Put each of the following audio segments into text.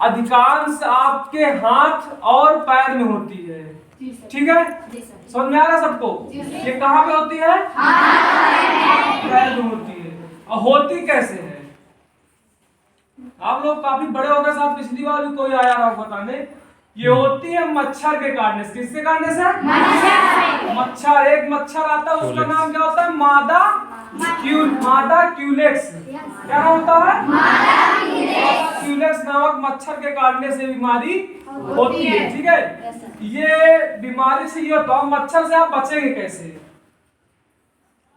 अधिकांश आपके हाथ और पैर में होती है। ठीक है, समझ में आ रहा है सबको? ये कहाँ पे होती है? पैर में होती है। और होती कैसे है? आप लोग काफी बड़े हो गए साहब, पिछली बार भी कोई आया रहा बताने। ये होती है मच्छर के काटने से। किसके काटने से? मच्छर। एक मच्छर आता है, उसका नाम क्या होता है? मादा क्यूलेक्स। क्या होता है? क्यूलेक्स नामक मच्छर के काटने से बीमारी होती है। ठीक है, ये बीमारी से ये होता है। मच्छर से आप बचेंगे कैसे?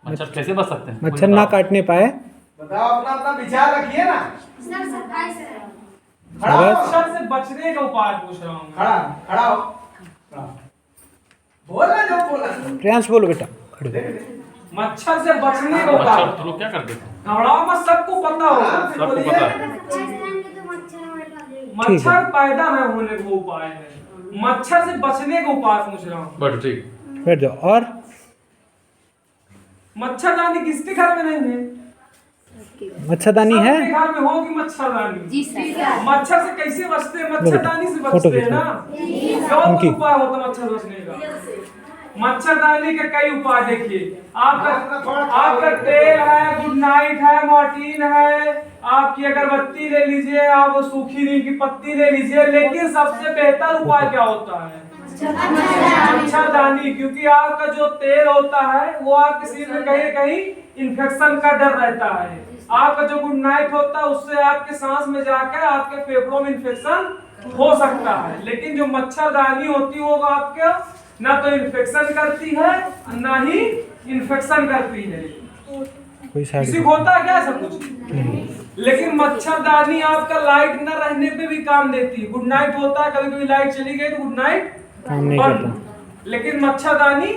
मच्छर कैसे बच सकते हैं? मच्छर ना काटने पाए, बताओ, अपना अपना विचार रखिए ना। मच्छर से बचने का उपाय पूछ रहा हूँ। खड़ा हो। बोलना जो बोला। प्रियांश बोलो बेटा, खड़े। मच्छर से बचने का मच्छर उपाय। तो लोग क्या करते हैं? घबराओ मत, सबको पता होगा। सबको पता है। मच्छर पैदा न होने का उपाय है। मच्छर से बचने का उपाय पूछ रहा हूँ। बट ठीक, बैठ जाओ। और मच्छरदानी किसके घर में नहीं है? मच्छरदानी है? सबके घर में होगी मच्छरदानी। मच्छर से कैसे बचते हैं? मच्छरदानी से फोटो बचते हैं ना। क्या उनकी। उपाय होता है मच्छर बचने का? मच्छरदानी के कई उपाय देखिए। आपका तेल है, गुड नाइट है, मॉर्टिन है, आपकी अगरबत्ती ले लीजिए, आप सूखी नीम की पत्ती ले लीजिए। लेकिन सबसे बेहतर उपाय क्या होता है? मच्छरदानी। क्योंकि आपका जो तेल होता है वो आपके शरीर में कहीं ना कहीं इन्फेक्शन का डर रहता है। आपका जो गुड नाइट होता है उससे आपके सांस में जाकर आपके फेफड़ों में इन्फेक्शन हो सकता है। लेकिन जो मच्छरदानी होती है वो आपके ना तो इन्फेक्शन करती है ना ही इन्फेक्शन करती है। किसी को होता है क्या सब कुछ? लेकिन मच्छरदानी आपका लाइट न रहने पे भी काम देती है। गुड नाइट होता है, कभी कभी लाइट चली गई तो गुड नाइट काम नहीं करता, लेकिन मच्छरदानी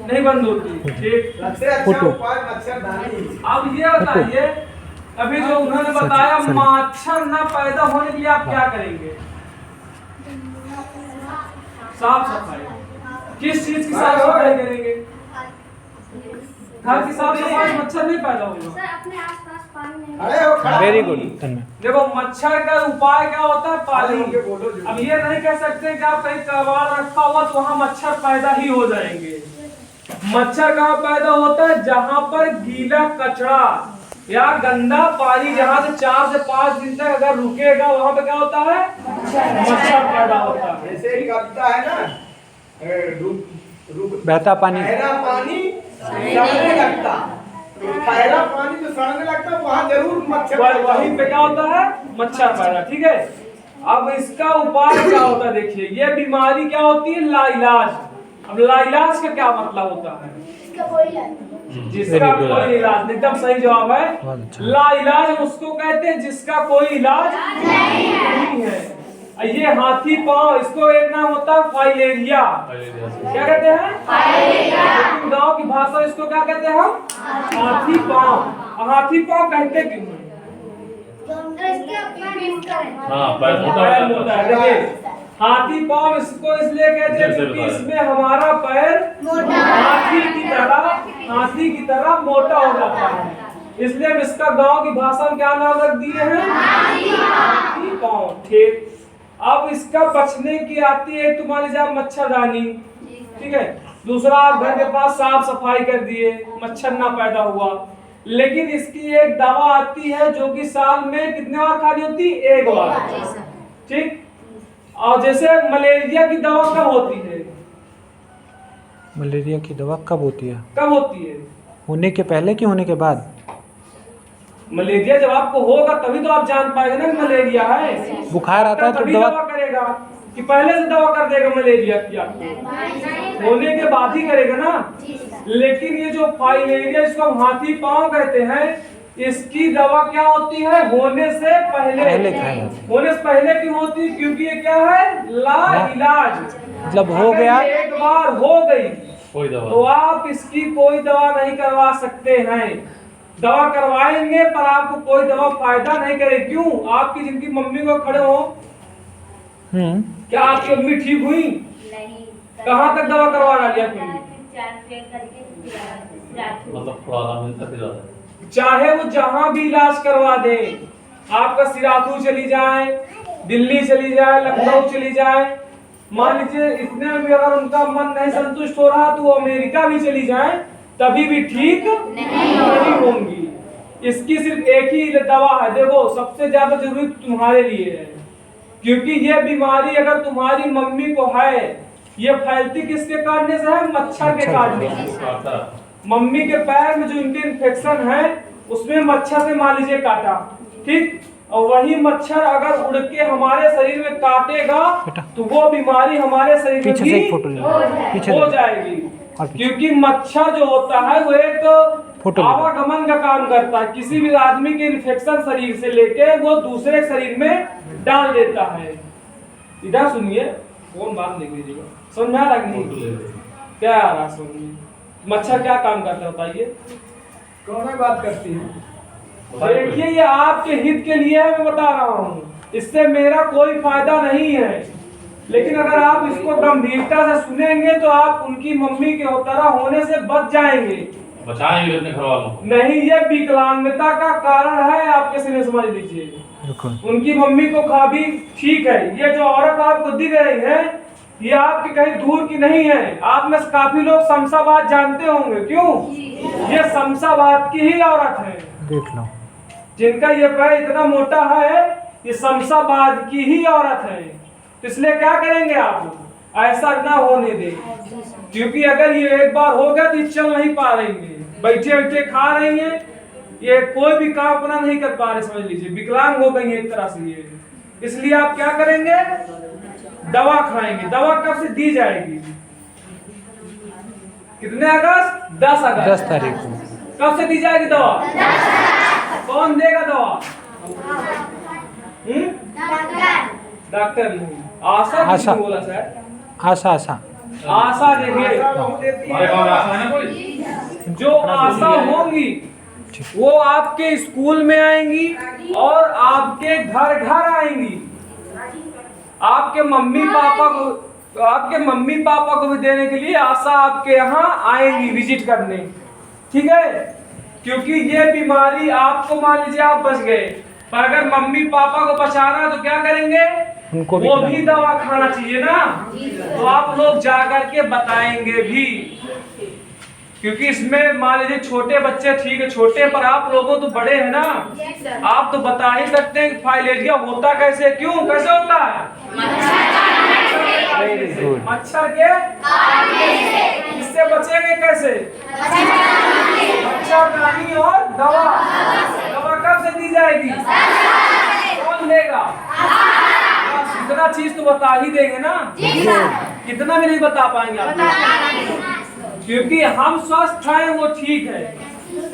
नहीं बंद होती। ठीक, सबसे अच्छा उपाय मच्छरदानी। अब ये बताइए, अभी जो उन्होंने बताया मच्छर न पैदा होने के लिए आप क्या करेंगे? साफ सफाई। किस चीज की साफ सफाई करेंगे? घर की साफ सफाई, मच्छर नहीं पैदा होगा। Very good. देखो मच्छर का उपाय क्या होता है? पानी। अब ये नहीं कह सकते कि आप कहीं कबाड़ रखा हुआ तो वहां मच्छर पैदा ही हो जाएंगे। मच्छर कहाँ पैदा होता है? जहां पर गीला कचरा या गंदा पानी जहां से 4 से 5 दिन तक अगर रुकेगा वहां पे क्या होता है? मच्छर पैदा होता है। जैसे एक कविता है ना, बहता पानी, पहला पानी सड़ने लगता, पहला पानी जो सड़ने लगता वहाँ जरूर मच्छर। वहीं पे क्या होता है? मच्छर पैदा। ठीक है, अब इसका उपाय क्या होता है? देखिए, ये बीमारी क्या होती है? लाइलाज। अब लाइलाज का क्या मतलब होता है? जिसका कोई इलाज। एकदम सही जवाब है। लाइलाज उसको कहते हैं जिसका कोई इलाज नहीं है। ये हाथी पांव, इसको एक नाम होता है फाइलेरिया। क्या कहते हैं? लेकिन गांव की भाषा इसको क्या कहते हैं हम? हाथी पांव। हाथी पांव कहते क्यों हैं? हाँ, पैर मोटा है। देखिए, हाथी पांव इसको इसलिए कहते हैं क्योंकि इसमें हमारा पैर हाथी की तरह मोटा हो जाता है। इसलिए हम इसका गांव की भाषा में क्या नाम रख दिए हैं? हाथी पांव। ठीक, अब इसका बचने की आती है। तो मान लीजिए आप मच्छरदानी, ठीक है, दूसरा आप घर के पास साफ सफाई कर दिए, मच्छर ना पैदा हुआ। लेकिन इसकी एक दवा आती है जो कि साल में कितने बार खानी होती? 1 बार। ठीक, और जैसे मलेरिया की दवा कब होती है? मलेरिया की दवा कब होती है? कब होती है? होने के पहले कि होने के बाद? मलेरिया जब आपको होगा तभी तो आप जान पाएंगे ना कि मलेरिया है। बुखार आता है तो तभी दवा करेगा कि पहले से दवा कर देगा मलेरिया की? आपको होने के बाद ही करेगा ना। लेकिन ये जो फाइलेरिया, इसको हम हाथी पांव कहते हैं, इसकी दवा क्या होती है? होने से पहले होने से पहले क्यों होती है? क्योंकि ये क्या है? लाइलाज। मतलब हो गया, एक बार हो गई कोई दवा तो आप इसकी कोई दवा नहीं करवा सकते हैं। दवा करवाएंगे पर आपको कोई दवा फायदा नहीं करे। क्यों? आपकी जिनकी मम्मी को खड़े हो, क्या आपकी मम्मी ठीक हुई? कहाँ तक दवा करवा डाली? मतलब थोड़ा आराम मिलता फिर आता है। चाहे वो जहां भी इलाज करवा दे, आपका सिराथू चली जाए, दिल्ली चली जाए, लखनऊ चली जाए, मान लीजिए इतने में भी अगर उनका मन नहीं संतुष्ट हो रहा तो वो अमेरिका भी चली जाए, तभी भी ठीक नहीं होंगी। इसकी सिर्फ एक ही दवा है। देखो, सबसे ज्यादा जरूरी तुम्हारे लिए है, क्योंकि ये बीमारी अगर तुम्हारी मम्मी को है, ये फैलती किसके काटने से है? मच्छर के काटने से। मम्मी के पैर में जो इनके इन्फेक्शन है उसमें मच्छर से मान लीजिए काटा, ठीक, और वही मच्छर अगर उड़ के हमारे शरीर में काटेगा तो वो बीमारी हमारे शरीर में भी हो जाएगी। क्योंकि मच्छर जो होता है वो एक आवागमन का काम करता है, किसी भी आदमी के इन्फेक्शन शरीर से लेके वो दूसरे शरीर में डाल देता है। इधर सुनिए, फोन बात नहीं कीजिएगा, समझ में आ रहा नहीं? क्या आ रहा समझ में? मच्छर क्या काम करता है बताइए? कौन बात करती है? देखिए, ये आपके हित के लिए मैं बता रहा हूँ, इससे मेरा कोई फायदा नहीं है, लेकिन अगर आप इसको गंभीरता से सुनेंगे तो आप उनकी मम्मी के तरह होने से बच जाएंगे, बचाएंगे अपने घर वालों को। नहीं, ये विकलांगता का कारण है, आपके से समझ लीजिए। उनकी मम्मी को भी ठीक है। ये जो औरत आपको दिख रही है ये आपकी कहीं दूर की नहीं है। आप में से काफी लोग शमशाबाद जानते होंगे, क्यों? ये शमशाबाद की ही औरत है, देख लो, जिनका ये पैर इतना मोटा है, ये शमशाबाद की ही औरत है। तो इसलिए क्या करेंगे आप? ऐसा ना होने दें, क्योंकि अगर ये एक बार हो गया तो ये चल नहीं पा रही है, बैठे बैठे खा रही है, ये कोई भी काम अपना नहीं कर पा रहे, समझ लीजिए विकलांग हो गई है एक तरह से ये। इसलिए आप क्या करेंगे? दवा खाएंगे। दवा कब से दी जाएगी? कितने अगस्त? 10 अगस्त, 10 तारीख को। कब से दी जाएगी दवा? कौन देगा दवा? डॉक्टर नहीं, आशा किसने बोला सर? आशा आशा आशा देखिए, हमारे गाँव में आशा है ना कोई? जो आशा होंगी वो आपके स्कूल में आएंगी और आपके घर घर आएंगी। आपके मम्मी पापा को भी देने के लिए आशा आपके यहाँ आएंगी विजिट करने, ठीक है? क्योंकि ये बीमारी आपको मान लीजिए आप बच गए, पर अगर मम्मी पापा को बचाना तो क्या करेंगे? उनको वो भी दवा खाना चाहिए ना, तो आप लोग जा करके बताएंगे भी, क्योंकि इसमें मान लीजिए छोटे बच्चे ठीक है, छोटे, पर आप लोगों तो बड़े हैं ना, आप तो बता ही सकते हैं फाइलेरिया होता कैसे, क्यों, कैसे होता है? मच्छर के इससे बचेंगे कैसे? मच्छरदानी और दवा। दवा कब से दी जाएगी? कौन देगा? इतना चीज तो बता ही देंगे ना, कितना भी नहीं बता पाएंगे आप, क्योंकि हम स्वस्थ हैं वो ठीक है,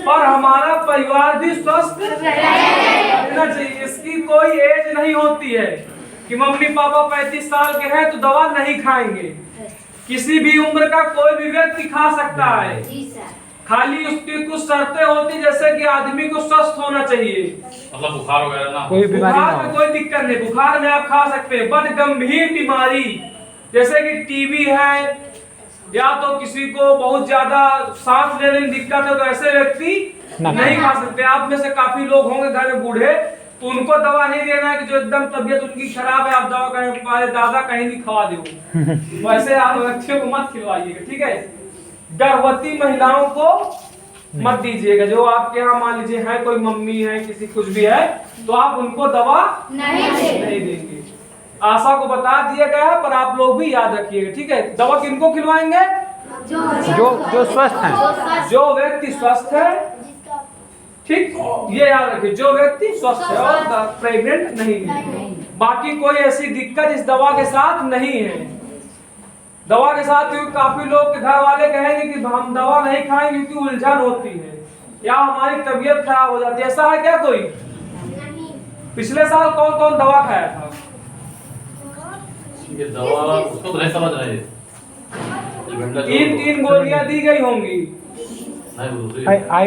और हमारा परिवार भी स्वस्थ रहना चाहिए। इसकी कोई एज नहीं होती है कि मम्मी पापा 35 साल के हैं तो दवा नहीं खाएंगे। किसी भी उम्र का कोई भी व्यक्ति खा सकता है, खाली उसकी कुछ शर्तें होती, जैसे कि आदमी को स्वस्थ होना चाहिए, मतलब बुखार वगैरह ना, कोई बीमारी ना बुखार में हो। कोई दिक्कत नहीं, बुखार में आप खा सकते हैं, बट गंभीर बीमारी जैसे कि टीबी है, या तो किसी को बहुत ज्यादा सांस लेने में दिक्कत है, तो ऐसे व्यक्ति नहीं खा सकते। आप में से काफी लोग होंगे घर में बूढ़े, तो उनको दवा नहीं देना है कि जो एकदम तबीयत उनकी खराब है, आप दवा कहें दादा कहीं नहीं खवा दो, वैसे आप बच्चों को मत खिलवाइएगा, ठीक है? गर्भवती महिलाओं को मत दीजिएगा। जो आपके यहाँ मान लीजिए है कोई मम्मी है, किसी कुछ भी है, तो आप उनको दवा नहीं देंगे। आशा को बता दिया गया है, पर आप लोग भी याद रखिएगा, ठीक है? दवा किनको खिलवाएंगे? जो स्वस्थ हैं, जो व्यक्ति स्वस्थ है, ठीक, ये याद रखिए, जो व्यक्ति स्वस्थ है और प्रेग्नेंट नहीं है। बाकी कोई ऐसी दिक्कत इस दवा के साथ नहीं है। दवा के साथ क्योंकि काफी लोग के घर वाले कहेंगे कि हम दवा नहीं खाएंगे क्योंकि उलझन होती है या हमारी तबीयत खराब हो जाती है। ऐसा है क्या कोई? पिछले साल कौन कौन दवा खाया था? ये दवा उसको तो नहीं समझ रहे, 3 गोलियां दी गई होंगी। आई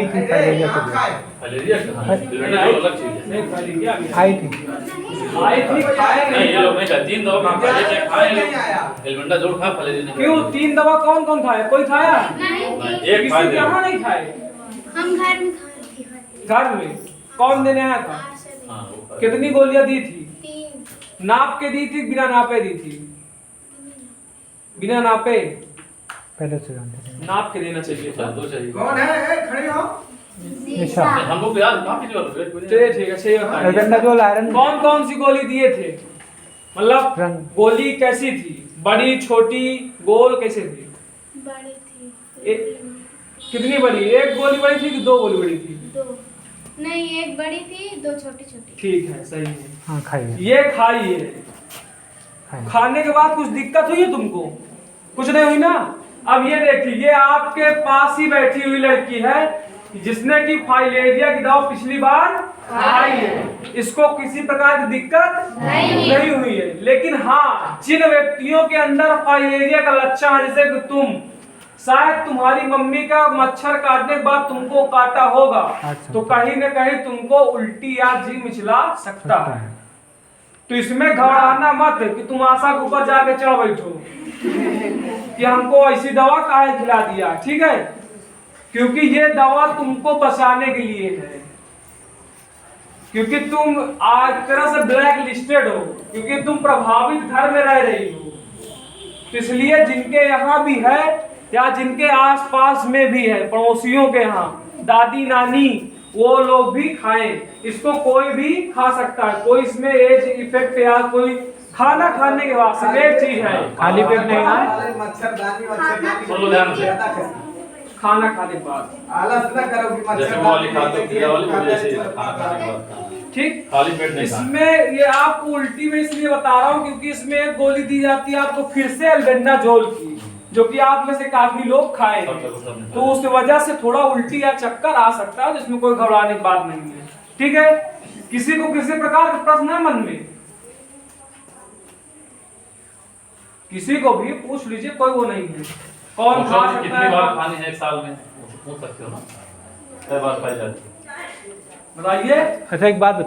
थी फाइलेरिया के लिए, फाइलेरिया का अलग चीज है। नहीं फाइलेरिया भी आई थी। खाएंगे। नहीं, ये लोग नहीं खाए, 3 दवा फाइलेरिया खाए, एल्बेंडा जोड़ खा, फाइलेरिया नहीं। क्यों 3 दवा कौन कौन खाया? कोई खाया? एक खाए किसी यहाँ नहीं खाए? हम घर में खाए थे। घर में कौन देने आया था? हाँ, वो खाए। कितनी गोलियां दी थी? 3। नाप के दी थी बिना नापे दी थी? बिना नापे। पहले से जानते थे। नाप के देना चाहिए था। तो चाहिए। कौन है? खड़े हो। निशा। हमको तो यार काफी जोर है। चलिए ठीक है, सही बताइए। Albendazole iron. कौन कौन सी गोली दिए थे? मतलब रंग। गोली कैसी थी? बड़ी, छोटी, गोल, कैसे थी? बड़ी थी। कितनी बड़ी? एक गोली बड़ी थी कि दो गोली बड़ी थी? दो नहीं, एक बड़ी थी, दो छोटी छोटी। ठीक है, सही है। हाँ खाइए। ये खाइए। खाइए। खाने के बाद कुछ दिक्कत हुई है तुमको? कुछ नहीं हुई ना? अब ये देखिए, ये आपके पास ही बैठी हुई लड़की है जिसने की फाइलेरिया की दवा पिछली बार खाई है। इसको किसी प्रकार की दिक्कत नहीं हुई है। लेकिन हाँ, जिन व्यक्तियों के अंदर फाइलेरिया का लक्षण है, जैसे कि तुम, शायद तुम्हारी मम्मी का मच्छर काटने के बाद तुमको काटा होगा, अच्छा। तो कहीं न कहीं तुमको उल्टी या जी मिचला सकता है। तो इसमें घबराना मत कि तुम आशा के ऊपर जाके चढ़ बैठो कि हमको ऐसी दवा काहे खिला दिया, ठीक है? क्योंकि ये दवा तुमको बचाने के लिए है, क्योंकि तुम एक तरह से ब्लैक लिस्टेड हो, क्योंकि तुम प्रभावित घर में रह रही हो। तो इसलिए जिनके यहाँ भी है या जिनके आसपास में भी है, पड़ोसियों के यहाँ, दादी नानी, वो लोग भी खाएं। इसको कोई भी खा सकता है, कोई इसमें एज इफेक्ट या कोई खाना खाने के बाद सब एक चीज है। खाली पेट नहीं है। मच्छरदानी बोलो ध्यान से। खाना खाने के बाद आलस न करो कि जैसे वो वाली खाते हैं, ये वाली मुझे ऐसे खाना खाने के बाद खाना। ठीक। खाली पेट नहीं खाना। इसमें ये आपको उल्टी में इसलिए बता रहा हूँ क्योंकि इसमें एक गोली दी जाती है आपको फिर से एल्बेंडाजोल की, जो कि आप में से काफी लोग खाए हैं। तो उस वजह से थोड़ा उल्टी या चक्कर आ सकता है, जिसमें कोई घबराने की बात नहीं है, ठीक है? किसी को किसी प्रकार का प्रश्न है मन में? किसी को भी पूछ लीजिए, कोई वो नहीं है। कौन खा सकता कितनी है? बार खानी है एक साल में? पूछ सकते हो ना, कई बार खाई जाती है। बताइए। अच्छा एक बात बताइए।